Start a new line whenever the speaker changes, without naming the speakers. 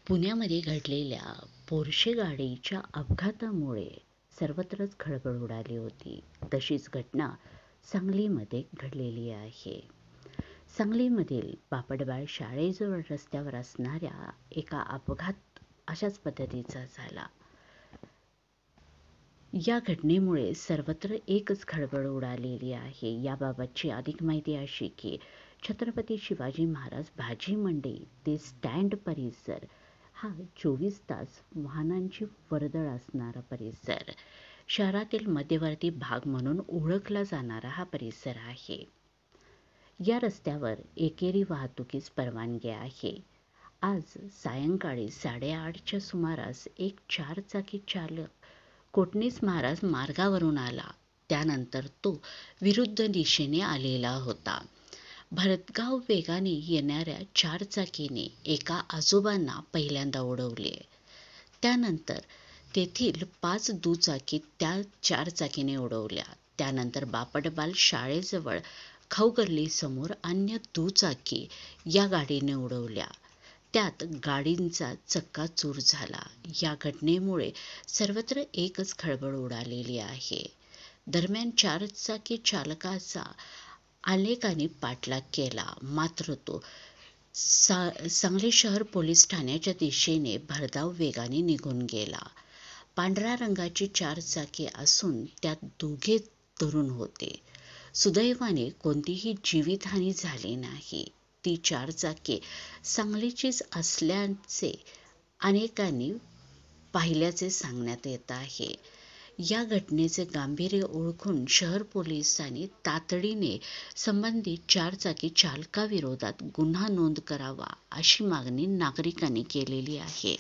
पुण्यामध्ये घडलेल्या पोर्शे गाडीच्या अपघातामुळे सर्वत्रच खळबळ उडाली होती. तशीच घटना सांगलीमध्ये घडलेली आहे. सांगलीमधील बापटबाळ शाळेजवळ रस्त्यावर असणाऱ्या एका अपघात अशाच पद्धतीचा झाला. या घटनेमुळे सर्वत्र एकच खळबळ उडालेली आहे. याबाबतची अधिक माहिती अशी की छत्रपती शिवाजी महाराज भाजी मंडई ते स्टँड परिसर हा 24 तास वाहनांची वर्दळ असणारा परिसर, शहरातील मध्यवर्ती भाग म्हणून ओळखला जाणारा हा परिसर आहे. या रस्त्यावर एकेरी वाहतुकीस परवानगी आहे. आज सायंकाळी 8:30च्या सुमारास एक 4 चाकी चालक कोटणीस महाराज मार्गावरून आला. त्यानंतर तो विरुद्ध दिशेने आलेला होता. भरधाव वेगाने येणाऱ्या 4 चाकीने एका आजोबांना पहिल्यांदा उडवले. त्यानंतर तेथील 5 दुचाकी त्या 4 चाकीने उडवल्या. त्यानंतर बापटबाळ शाळेजवळ खाऊगल्लीसमोर अन्य दुचाकी या गाडीने उडवल्या. त्यात गाडींचा चक्काचूर झाला. या घटनेमुळे सर्वत्र एकच खळबळ उडालेली आहे. दरम्यान 4 चाकी चालकाचा अनेकांनी पाठलाग केला, मात्र तो सांगली शहर पोलीस ठाण्याच्या दिशेने भरधाव वेगाने निघून गेला. पांढऱ्या रंगाची 4 चाकी असून त्यात दोघे तरुण होते. सुदैवाने कोणतीही जीवितहानी झाली नाही. ती 4 चाकी सांगलीचीच असल्याचे अनेकांनी पाहिल्याचे सांगण्यात येत आहे. या घटनेचे गांभीर्य ओळखून शहर पोलिसांनी तातडीने संबंधित 4 चाकी चालकाविरोधात गुन्हा नोंद करावा अशी मागणी नागरिकांनी केलेली आहे.